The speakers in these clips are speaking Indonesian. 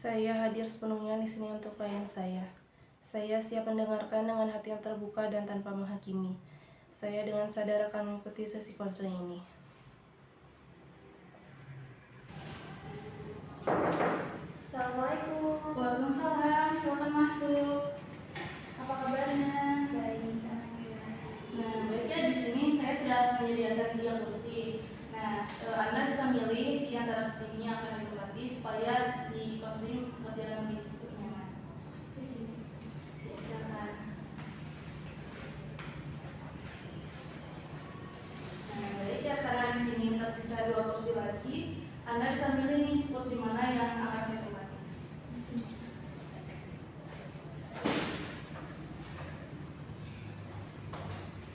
Saya hadir sepenuhnya di sini untuk klien saya. Saya siap mendengarkan dengan hati yang terbuka dan tanpa menghakimi. Saya dengan sadar akan mengikuti sesi konseling ini. Assalamualaikum. Waalaikumsalam, silakan masuk. Apa kabarnya? Baik, Nah, baik ya, di sini saya sudah menyediakan 3 kursi. Nah, Anda bisa milih di antara kursi ini yang akan ditempati supaya sesi konseling berjalan lebih nyaman. di sini. Ya, silakan. Nah, baik ya, karena di sini tersisa 2 kursi lagi, Anda bisa milih nih kursi mana yang akan saya tempati. Di sini.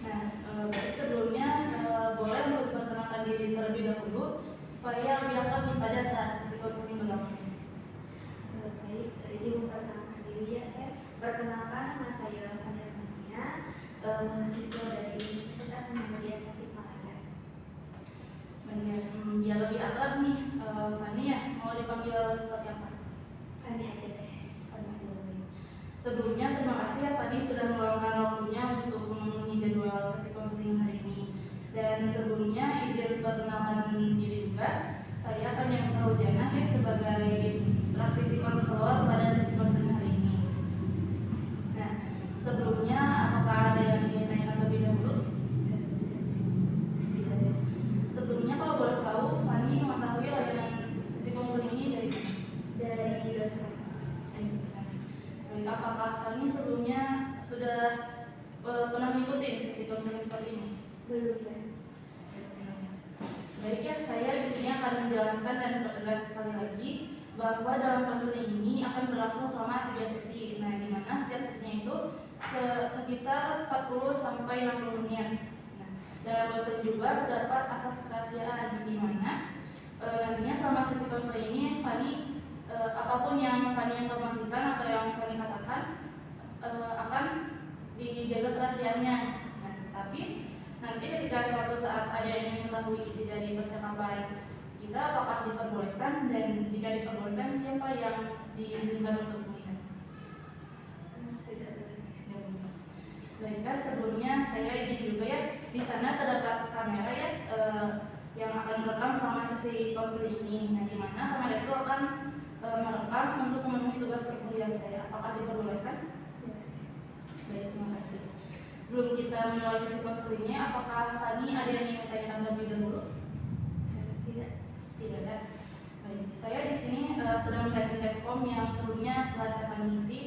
Nah, baik, sebelumnya boleh untuk perkenalkan diri terlebih dahulu supaya lebih akrab nih pada saat sesi konseling berlangsung. Baik, izin memperkenalkan diri ya. Perkenalkan, nama saya Fania Fania, mahasiswa dari Universitas Muhammadiyah Tasikmalaya. Banyak, biar lebih akrab nih, Fani ya, mau dipanggil seperti apa? Fani aja deh. Fani aja, baik. Sebelumnya terima kasih ya Fani sudah meluangkan waktunya untuk memenuhi jadwal sesi konseling hari ini. Dan sebelumnya izin perkenalkan diri juga, saya Fania Hujana ya sebagai praktisi konselor pada sesi konseling hari ini. Nah, sebelumnya apakah ada yang ingin ditanyakan lebih dahulu? Tidak ada. Sebelumnya kalau boleh tahu, Fani mengetahui layanan sesi konseling ini dari mana? Dari dosen. Baik, apakah Fani sebelumnya sudah pernah mengikuti sesi konseling seperti ini? Belum ya. Baik ya, saya di sini akan menjelaskan dan mempertegas sekali lagi bahwa dalam konseling ini akan berlangsung selama 3 sesi. Nah, di mana setiap sesinya itu sekitar 40 sampai 60 menit. Nah, dalam konseling juga terdapat asas kerahasiaan di mana nantinya selama sesi konseling ini Fani apapun yang Fani informasikan atau yang Fani katakan akan dijaga kerahasiaannya. Nah, tapi nanti ketika suatu saat ada yang ingin mengetahui isi dari percakapan kita, apakah diperbolehkan, dan jika diperbolehkan siapa yang diizinkan untuk melihat? Tidak boleh. Baiklah, sebelumnya saya izin juga ya, di sana terdapat kamera ya yang akan merekam selama sesi konseling ini. Nah, di mana kamera itu akan merekam untuk memenuhi tugas perkuliahan saya. Apakah diperbolehkan? Ya. Baik, terima kasih. Sebelum kita memulai sesi konselingnya, apakah Fani ada yang ingin ditanyakan lebih dahulu? Tidak. Tidak ada. Baik, saya di sini sudah melihat di form yang sebelumnya telah Fani isi.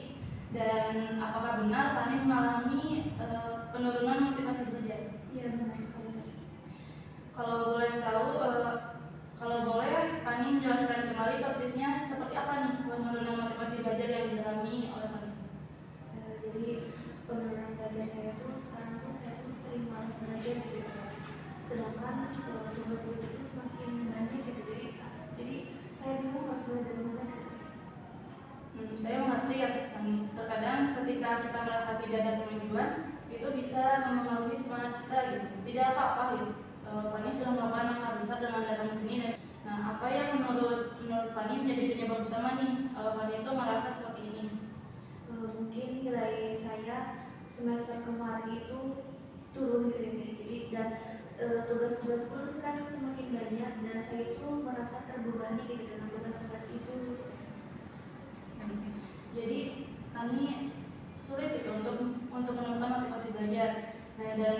Dan apakah benar Fani mengalami penurunan motivasi belajar? Iya, benar sekali. Kalau boleh tahu, kalau boleh Fani menjelaskan kembali persisnya seperti apa nih penurunan motivasi belajar yang dialami oleh Fani? Jadi penurunan belajar saya tuh sekarang tuh saya tuh sering malas belajar gitu. Sedangkan tugas-tugas itu semakin banyak gitu. Jadi saya bingung harus mulai dari mana gitu. Saya mengerti ya, terkadang ketika kita merasa tidak ada kemajuan, itu bisa mempengaruhi semangat kita gitu. Tidak apa-apa gitu. Fani sudah melakukan langkah besar dengan datang ke sini. Nah, apa yang menurut Fani menjadi penyebab utama nih Fani itu merasa seperti ini? Mungkin nilai saya semester kemarin itu turun gitu ya. Jadi dan tugas-tugas pun kan semakin banyak dan saya itu merasa terbebani gitu dengan tugas-tugas itu. Jadi kami sulit itu untuk menemukan motivasi belajar. Nah, dan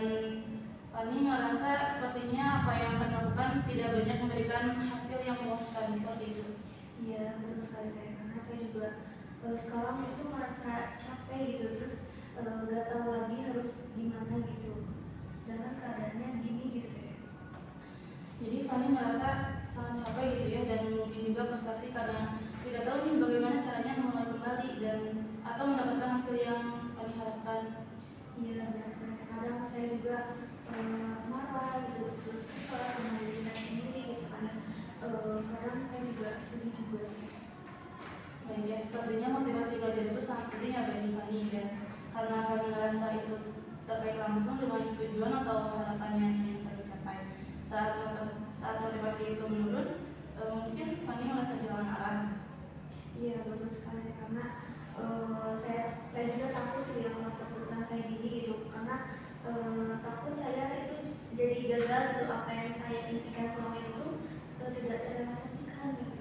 Fani merasa sepertinya apa yang akan lakukan tidak banyak memberikan hasil yang memuaskan seperti itu. Iya, betul sekali saya, karena saya juga sekarang itu merasa capek gitu, terus gak tahu lagi harus gimana gitu. Sedangkan keadaannya gini gitu ya. Jadi Fani merasa sangat capek gitu ya, dan mungkin juga frustasi karena tidak tahu nih bagaimana caranya memulai kembali dan atau mendapatkan hasil yang Fani harapkan. sedih juga. Baik ya, sepertinya motivasi belajar itu sangat penting ya bagi Fani, dan karena Fani merasa itu terkait langsung dengan tujuan atau harapan yang ingin Fani capai. Saat motivasi itu menurun, mungkin Fani merasa kehilangan arah. Iya betul sekali, karena saya juga takut ya kalau terus-terusan saya gini gitu, karena takut saya itu jadi gagal gitu, apa yang saya impikan selama itu tidak terrealisasikan gitu.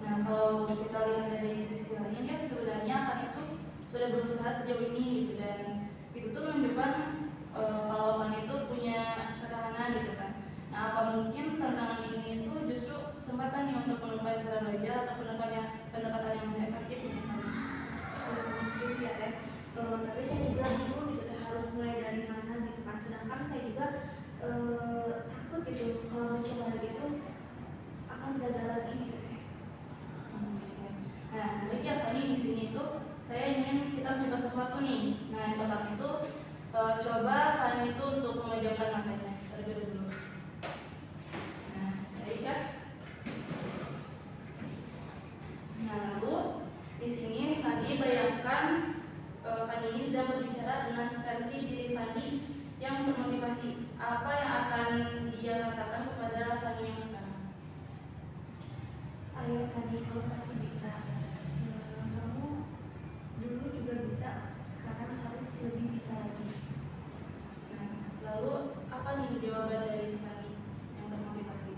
Nah, kalau kita lihat dari sisi lain ya, sebenarnya Fani itu sudah berusaha sejauh ini gitu, dan itu tuh menunjukkan kalau Fani itu punya ketahanan gitu kan. Nah, apa mungkin tantangan ini itu justru kesempatan nih untuk menemukan cara belajar atau pendekatan yang efektif untuk Fani. Mungkin ya teh, tapi saya juga bingung gitu teh, harus mulai dari mana gitu kan, sedangkan saya juga takut gitu kalau mencoba lagi itu akan gagal lagi gitu teh. Nah, baik ya Fani, di sini tuh saya ingin kita mencoba sesuatu nih. Nah, yang pertama itu coba Fani itu untuk memejamkan matanya terlebih dahulu. Nah, baik ya. Nah, lalu di sini Fani bayangkan Fani ini sedang berbicara dengan versi diri Fani yang termotivasi. Apa yang akan dia katakan kepada Fani yang sekarang? Ayo Fani, kamu pasti bisa. Kamu dulu juga bisa, sekarang harus lebih bisa lagi. Nah, lalu apa nih jawaban dari Fani yang termotivasi?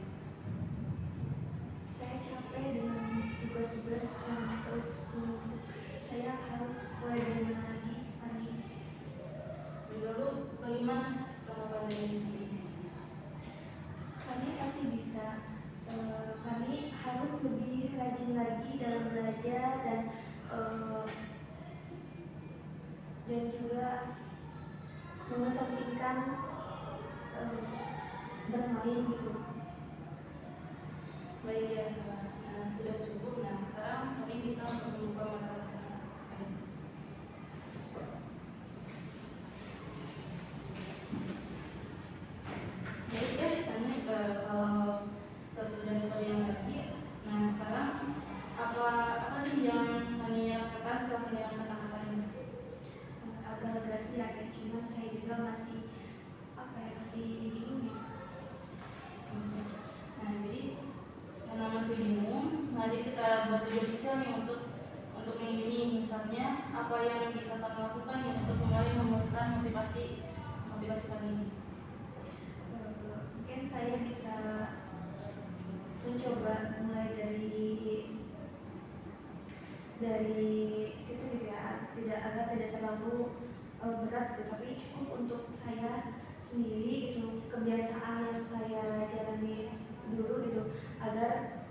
Saya capek dengan tugas-tugas yang terus menumpuk. Saya harus mulai dari mana lagi, Fani? Lalu bagaimana tanggapan dari Fani? Fani pasti bisa. Fani harus lebih rajin lagi dalam belajar dan juga mengesampingkan bermain gitu. Baik ya, nah, sudah cukup. Nah, sekarang Fani bisa untuk membuka mata Fani. Baik ya, Fani, kalau sudah seperti yang tadi, nah sekarang apa nih yang Fani rasakan setelah mendengar kata-kata ini? Agak lega sih ya, cuman saya juga masih masih bingung gitu. Nah, jadi karena masih bingung, mari kita buat tujuan kecil nih untuk minggu ini. Misalnya apa yang bisa kamu lakukan nih untuk kembali memulihkan motivasi Fani ini? Mungkin saya bisa mencoba mulai dari situ gitu ya, tidak terlalu berat gitu, tapi cukup untuk saya sendiri gitu, kebiasaan yang saya jalani dulu gitu, agar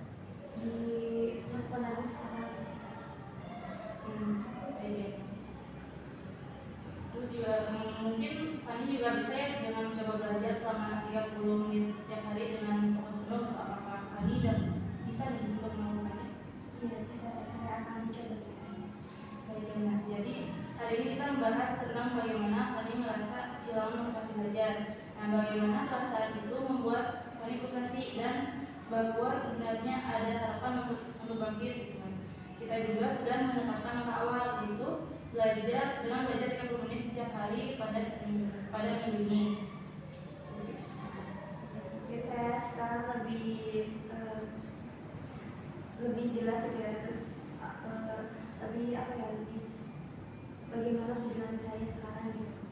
dilakukan lagi sekarang. Baik ya. Terus juga mungkin Fani juga bisa ya dengan mencoba belajar selama 30 menit setiap hari dengan fokus penuh. Apakah Fani dan bisa nih untuk melakukannya? Iya bisa, saya akan mencoba. Baik ya. Nah, jadi hari ini kita membahas tentang bagaimana Fani merasa kehilangan motivasi belajar. Nah, bagaimana perasaan itu membuat Fani frustasi dan bahwa sebenarnya ada harapan untuk bangkit gitu kan. Kita juga sudah menetapkan langkah awal, yaitu belajar 30 menit setiap hari pada minggu ini. Mungkin saya sekarang lebih jelas gitu ya, terus lebih lebih bagaimana tujuan saya sekarang gitu.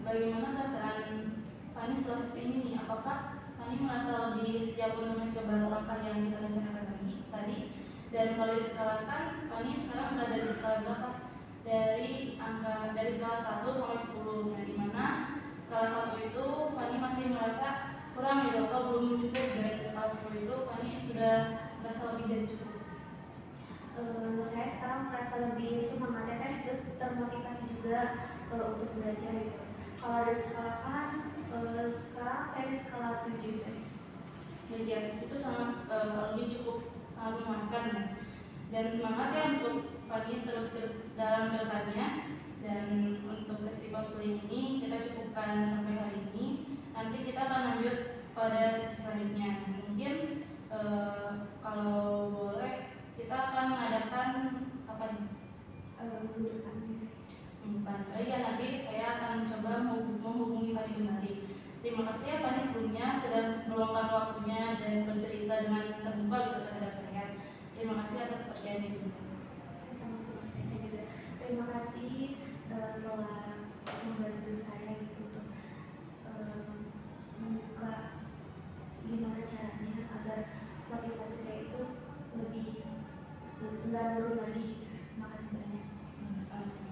Bagaimana perasaan Fani setelah sesi ini nih? Apakah Fani merasa lebih siap untuk mencoba langkah yang kita rencanakan tadi? Dan kalau diskalakan, Fani sekarang berada di skala berapa? Dari skala 1 sampai 10. Nah, di mana skala 1 itu Fani masih merasa kurang gitu atau belum cukup, dan skala 10 itu Fani sudah merasa lebih dari cukup. Saya sekarang merasa lebih semangat ya teh, terus termotivasi juga untuk belajar gitu. Kalau diskalakan, sekarang saya di skala 7 teh. Jadi ya, itu sangat lebih cukup, sangat memuaskan dan semangat ya untuk Fani terus dalam kedepannya. Dan untuk sesi konseling ini kita cukupkan sampai hari ini. Nanti kita akan lanjut pada sesi selanjutnya. Mungkin Kalau boleh kita akan mengadakan apa nih? Minggu depan gitu. Ya nanti saya akan coba menghubungi Fani kembali. Terima kasih ya Fani sebelumnya sudah meluangkan waktunya dan bercerita dengan terbuka gitu terhadap saya. Terima kasih atas percayaan itu. Sama-sama. Saya juga terima kasih telah membantu saya gitu untuk membuka gimana caranya agar motivasi saya itu lebih nggak turun lagi. Terima kasih banyak. Sama-sama.